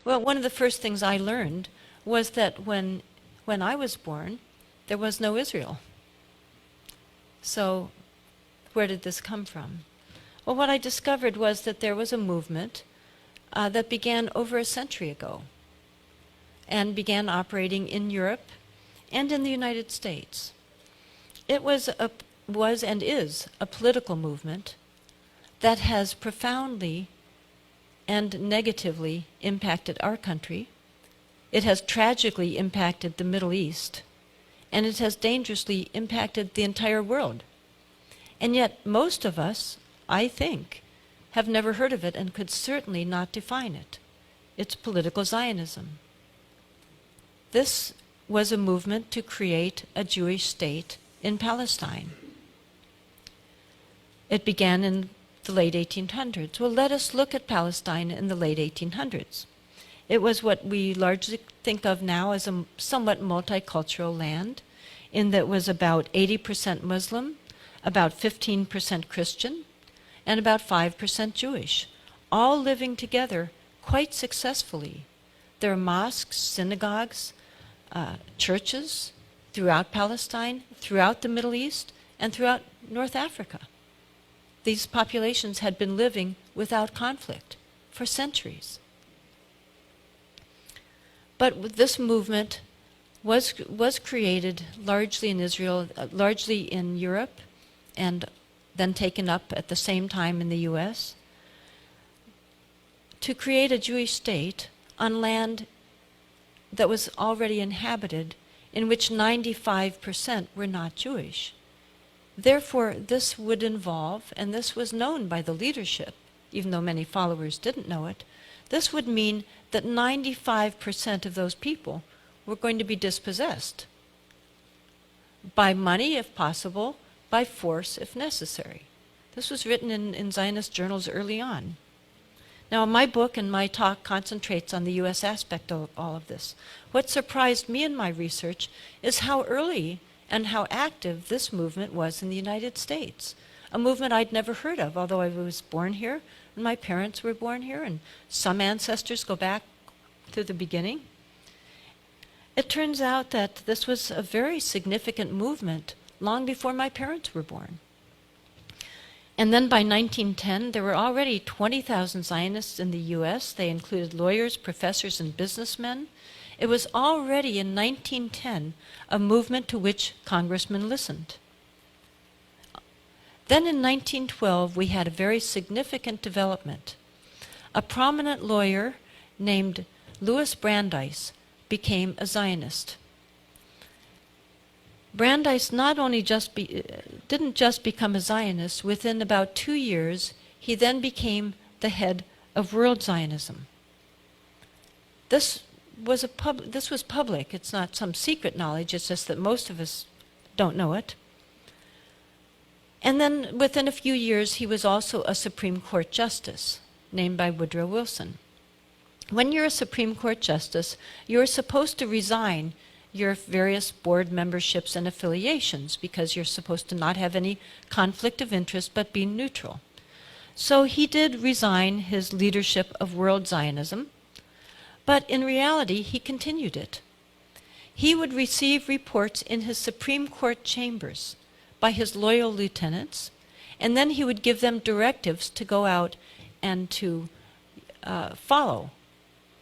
Well, one of the first things I learned was that when I was born, there was no Israel. So where did this come from? Well, what I discovered was that there was a movement that began over a century ago and began operating in Europe and in the United States. It was and is a political movement that has profoundly and negatively impacted our country. It has tragically impacted the Middle East, and it has dangerously impacted the entire world. And yet most of us, I think, have never heard of it and could certainly not define it. It's political Zionism. This was a movement to create a Jewish state in Palestine. It began in the late 1800s. Well, let us look at Palestine in the late 1800s. It was what we largely think of now as a somewhat multicultural land, in that it was about 80% Muslim, about 15% Christian, and about 5% Jewish, all living together quite successfully. There are mosques, synagogues, churches throughout Palestine, throughout the Middle East, and throughout North Africa. These populations had been living without conflict for centuries. But this movement was created largely in Israel, largely in Europe, and then taken up at the same time in the US, to create a Jewish state on land that was already inhabited, in which 95% were not Jewish. Therefore, this would involve, and this was known by the leadership, even though many followers didn't know it, this would mean that 95% of those people were going to be dispossessed by money, if possible, by force, if necessary. This was written in Zionist journals early on. Now, my book and my talk concentrates on the U.S. aspect of all of this. What surprised me in my research is how early and how active this movement was in the United States, a movement I'd never heard of, although I was born here, and my parents were born here, and some ancestors go back to the beginning. It turns out that this was a very significant movement long before my parents were born. And then by 1910, there were already 20,000 Zionists in the U.S. They included lawyers, professors, and businessmen. It was already in 1910 a movement to which congressmen listened. Then in 1912, we had a very significant development. A prominent lawyer named Louis Brandeis became a Zionist. Brandeis not only didn't just become a Zionist, within about 2 years, he then became the head of World Zionism. This was public. It's not some secret knowledge, it's just that most of us don't know it. And then within a few years, he was also a Supreme Court justice, named by Woodrow Wilson. When you're a Supreme Court justice, you're supposed to resign your various board memberships and affiliations because you're supposed to not have any conflict of interest but be neutral. So he did resign his leadership of World Zionism, but in reality he continued it. He would receive reports in his Supreme Court chambers by his loyal lieutenants, and then he would give them directives to go out and to follow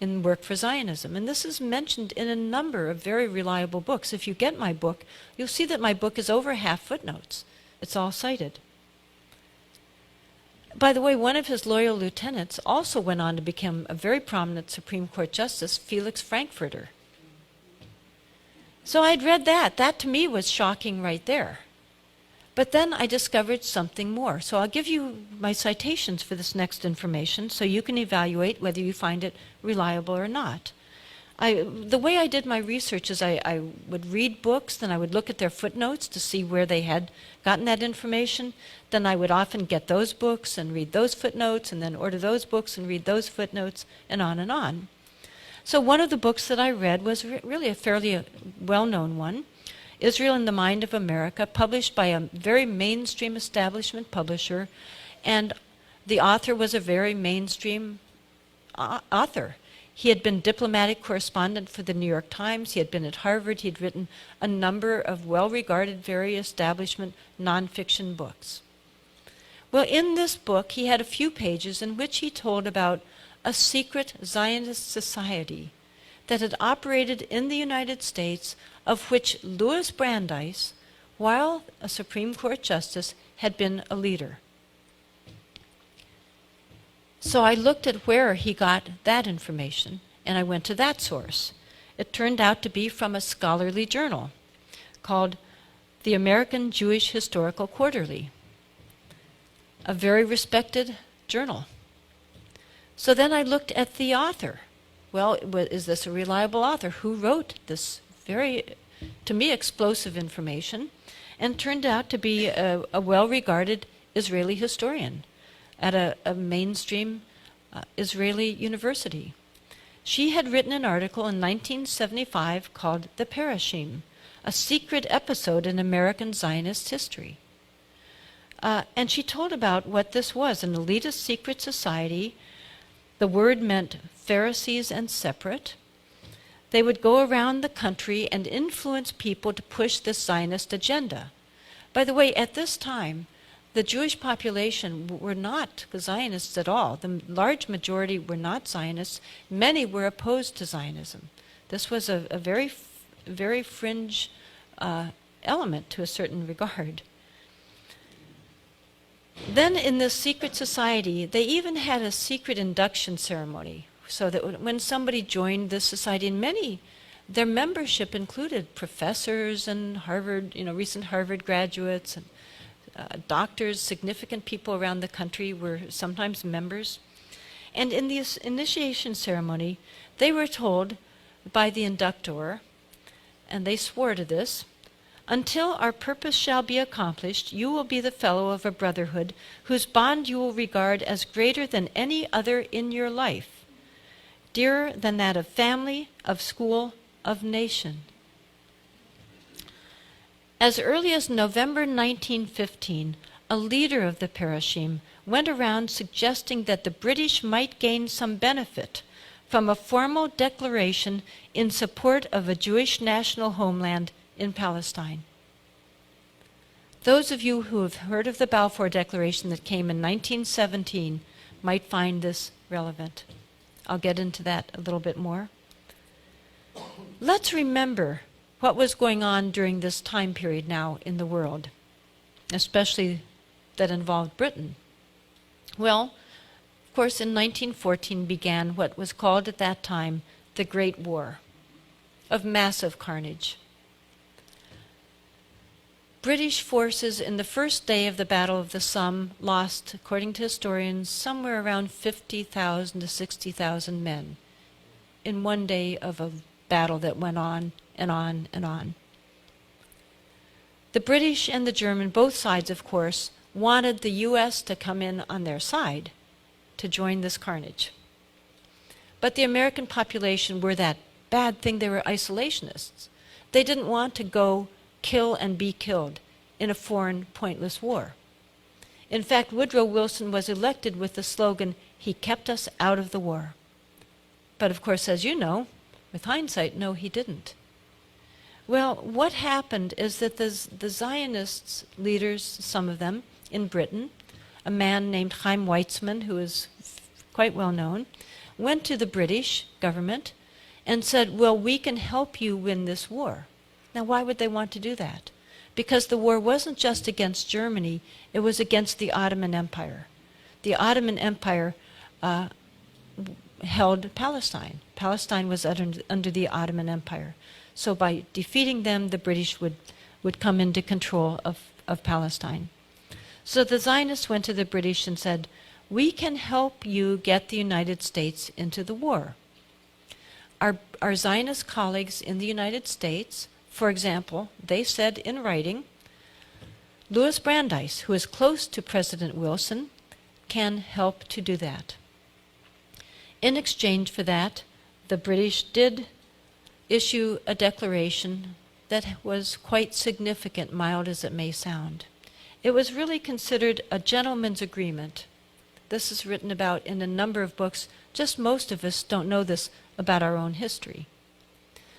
in Work for Zionism. And this is mentioned in a number of very reliable books. If you get my book, you'll see that my book is over half footnotes. It's all cited. By the way, one of his loyal lieutenants also went on to become a very prominent Supreme Court justice, Felix Frankfurter. So I'd read that. That to me was shocking right there. But then I discovered something more. So I'll give you my citations for this next information so you can evaluate whether you find it reliable or not. The way I did my research is I would read books, then I would look at their footnotes to see where they had gotten that information. Then I would often get those books and read those footnotes, and then order those books and read those footnotes, and on and on. So one of the books that I read was really a fairly well-known one, Israel in the Mind of America, published by a very mainstream establishment publisher, and the author was a very mainstream author. He had been diplomatic correspondent for the New York Times. He had been at Harvard. He'd written a number of well-regarded, very establishment nonfiction books. Well, in this book, he had a few pages in which he told about a secret Zionist society that had operated in the United States, of which Louis Brandeis, while a Supreme Court justice, had been a leader. So I looked at where he got that information, and I went to that source. It turned out to be from a scholarly journal called the American Jewish Historical Quarterly, a very respected journal. So then I looked at the author. Well, is this a reliable author? Who wrote this very, to me, explosive information? And turned out to be a well-regarded Israeli historian at a mainstream Israeli university. She had written an article in 1975 called The Parashim, a secret episode in American Zionist history. And she told about what this was, an elitist secret society. The word meant Pharisees and separate. They would go around the country and influence people to push this Zionist agenda. By the way, at this time, the Jewish population were not Zionists at all. The large majority were not Zionists. Many were opposed to Zionism. This was a very, very fringe element to a certain regard. Then in this secret society, they even had a secret induction ceremony, so that when somebody joined this society, and their membership included professors and Harvard, recent Harvard graduates, and doctors, significant people around the country were sometimes members. And in this initiation ceremony, they were told by the inductor, and they swore to this, "Until our purpose shall be accomplished, you will be the fellow of a brotherhood whose bond you will regard as greater than any other in your life, dearer than that of family, of school, of nation." As early as November 1915, a leader of the Parashim went around suggesting that the British might gain some benefit from a formal declaration in support of a Jewish national homeland in Palestine. Those of you who have heard of the Balfour Declaration that came in 1917 might find this relevant. I'll get into that a little bit more. Let's remember what was going on during this time period now in the world, especially that involved Britain. Well, of course, in 1914 began what was called at that time the Great War of massive carnage. British forces in the first day of the Battle of the Somme lost, according to historians, somewhere around 50,000 to 60,000 men in one day of a battle that went on and on and on. The British and the German, both sides of course, wanted the U.S. to come in on their side to join this carnage. But the American population were that bad thing, they were isolationists. They didn't want to go kill and be killed in a foreign, pointless war. In fact, Woodrow Wilson was elected with the slogan, "He kept us out of the war." But of course, as you know, with hindsight, no, he didn't. Well, what happened is that the Zionists leaders, some of them in Britain, a man named Chaim Weizmann, who is quite well known, went to the British government and said, well, we can help you win this war. Now, why would they want to do that? Because the war wasn't just against Germany, it was against the Ottoman Empire. The Ottoman Empire held Palestine. Palestine was under the Ottoman Empire. So by defeating them, the British would come into control of Palestine. So the Zionists went to the British and said, we can help you get the United States into the war. Our Zionist colleagues in the United States, for example, they said in writing, Louis Brandeis, who is close to President Wilson, can help to do that. In exchange for that, the British did issue a declaration that was quite significant, mild as it may sound. It was really considered a gentleman's agreement. This is written about in a number of books. Just most of us don't know this about our own history.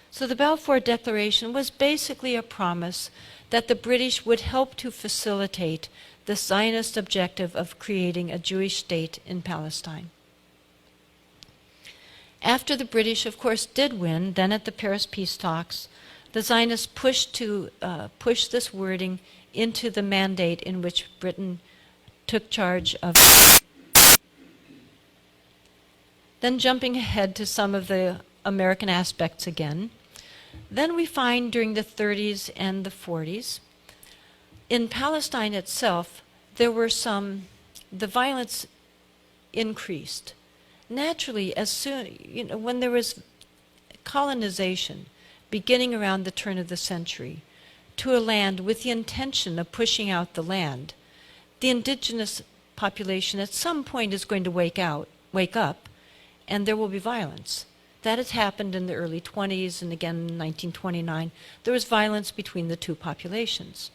So the Balfour Declaration was basically a promise that the British would help to facilitate the Zionist objective of creating a Jewish state in Palestine. After the British, of course, did win, then at the Paris peace talks, the Zionists pushed this wording into the mandate in which Britain took charge of. Then jumping ahead to some of the American aspects again, then we find during the 30s and the 40s, in Palestine itself, there were the violence increased. Naturally, as soon, when there was colonization beginning around the turn of the century to a land with the intention of pushing out the land, the indigenous population at some point is going to wake up, and there will be violence. That has happened in the early 20s, and again in 1929. There was violence between the two populations.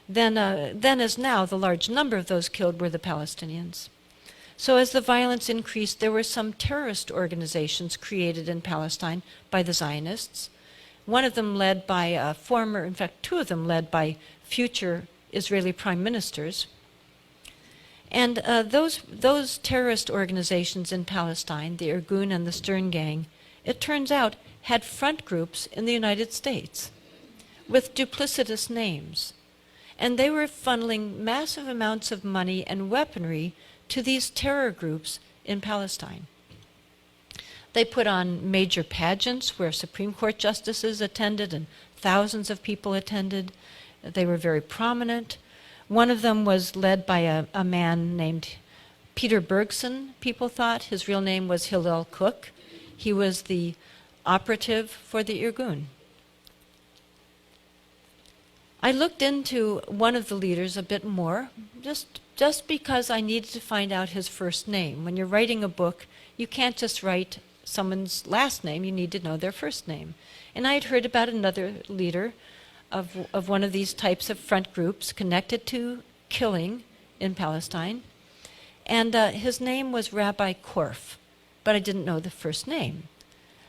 Then as now, the large number of those killed were the Palestinians. So as the violence increased, there were some terrorist organizations created in Palestine by the Zionists. One of them led by in fact, two of them led by future Israeli prime ministers. And those terrorist organizations in Palestine, the Irgun and the Stern Gang, it turns out had front groups in the United States with duplicitous names. And they were funneling massive amounts of money and weaponry to these terror groups in Palestine. They put on major pageants where Supreme Court justices attended and thousands of people attended. They were very prominent. One of them was led by a man named Peter Bergson, people thought. His real name was Hillel Cook. He was the operative for the Irgun. I looked into one of the leaders a bit more, just because I needed to find out his first name. When you're writing a book, you can't just write someone's last name, you need to know their first name. And I had heard about another leader of one of these types of front groups connected to killing in Palestine. And his name was Rabbi Korf, but I didn't know the first name.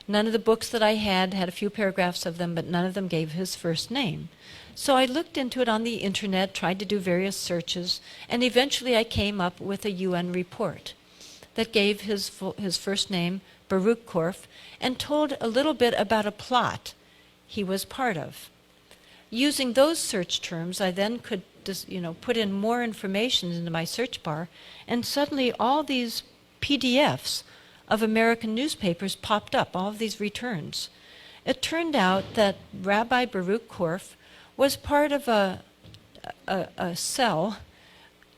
None of the books that I had a few paragraphs of them, but none of them gave his first name. So I looked into it on the internet, tried to do various searches, and eventually I came up with a UN report that gave his first name, Baruch Korf, and told a little bit about a plot he was part of. Using those search terms, I then could put in more information into my search bar, and suddenly all these PDFs of American newspapers popped up, all of these returns. It turned out that Rabbi Baruch Korf was part of a cell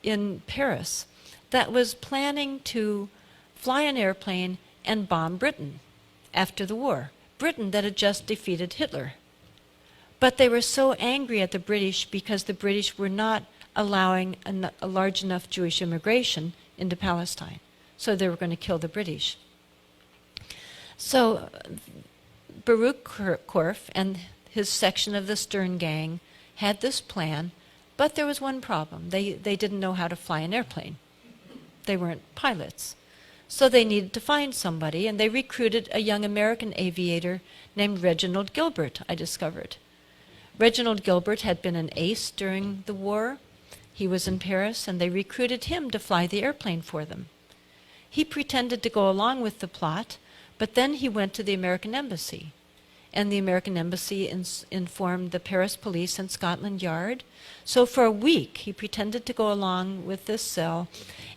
in Paris that was planning to fly an airplane and bomb Britain after the war. Britain that had just defeated Hitler. But they were so angry at the British because the British were not allowing a large enough Jewish immigration into Palestine. So they were going to kill the British. So Baruch Korf and his section of the Stern Gang had this plan, but there was one problem. They didn't know how to fly an airplane. They weren't pilots. So they needed to find somebody, and they recruited a young American aviator named Reginald Gilbert, I discovered. Reginald Gilbert had been an ace during the war. He was in Paris, and they recruited him to fly the airplane for them. He pretended to go along with the plot, but then he went to the American embassy. And the American embassy informed the Paris police and Scotland Yard. So for a week, he pretended to go along with this cell.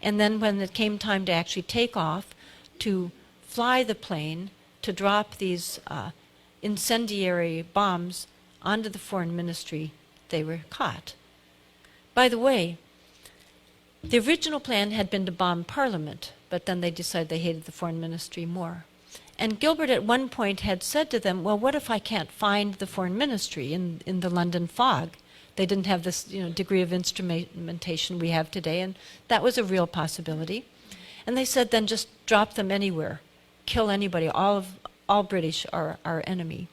And then when it came time to actually take off, to fly the plane, to drop these incendiary bombs onto the foreign ministry, they were caught. By the way, the original plan had been to bomb Parliament, but then they decided they hated the foreign ministry more. And Gilbert at one point had said to them, well, what if I can't find the foreign ministry in the London fog? They didn't have this degree of instrumentation we have today, and that was a real possibility. And they said, then just drop them anywhere. Kill anybody. All British are our enemy.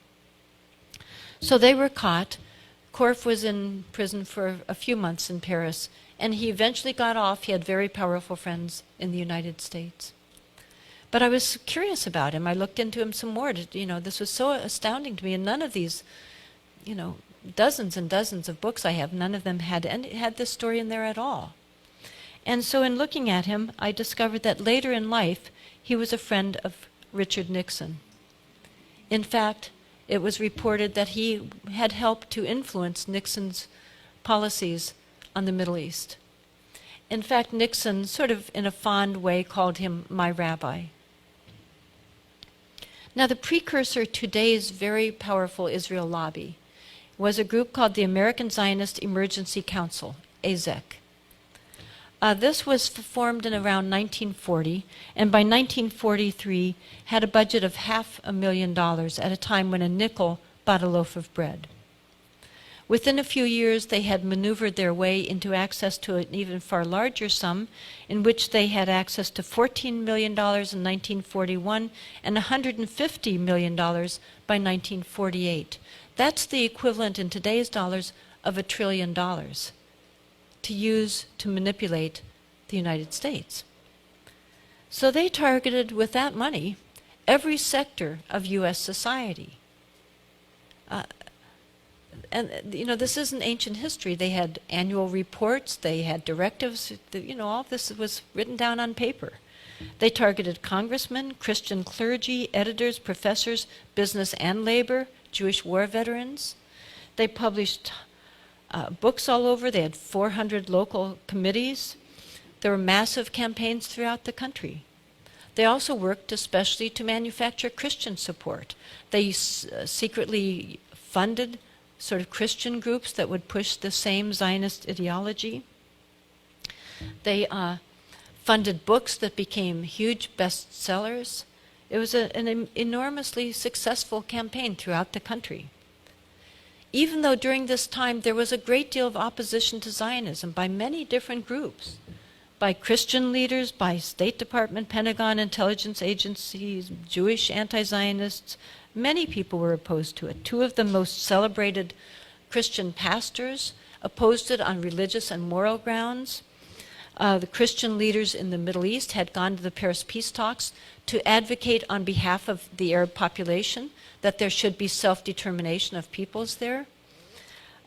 So they were caught. Korf was in prison for a few months in Paris, and he eventually got off. He had very powerful friends in the United States. But I was curious about him. I looked into him some more. This was so astounding to me. And none of these, dozens and dozens of books I have, none of them had this story in there at all. And so in looking at him, I discovered that later in life, he was a friend of Richard Nixon. In fact, it was reported that he had helped to influence Nixon's policies on the Middle East. In fact, Nixon, sort of in a fond way, called him my rabbi. Now, the precursor to today's very powerful Israel lobby was a group called the American Zionist Emergency Council, AZEC. This was formed in around 1940, and by 1943 had a budget of $500,000 at a time when a nickel bought a loaf of bread. Within a few years, they had maneuvered their way into access to an even far larger sum, in which they had access to $14 million in 1941 and $150 million by 1948. That's the equivalent in today's dollars of $1 trillion to use to manipulate the United States. So they targeted, with that money, every sector of U.S. society. This isn't ancient history. They had annual reports, they had directives, all of this was written down on paper. They targeted congressmen, Christian clergy, editors, professors, business and labor, Jewish war veterans. They published books all over. They had 400 local committees. There were massive campaigns throughout the country. They also worked especially to manufacture Christian support. They secretly funded sort of Christian groups that would push the same Zionist ideology. They funded books that became huge bestsellers. It was an enormously successful campaign throughout the country. Even though during this time there was a great deal of opposition to Zionism by many different groups, by Christian leaders, by State Department, Pentagon, intelligence agencies, Jewish anti-Zionists, many people were opposed to it. Two of the most celebrated Christian pastors opposed it on religious and moral grounds. The Christian leaders in the Middle East had gone to the Paris peace talks to advocate on behalf of the Arab population that there should be self-determination of peoples there.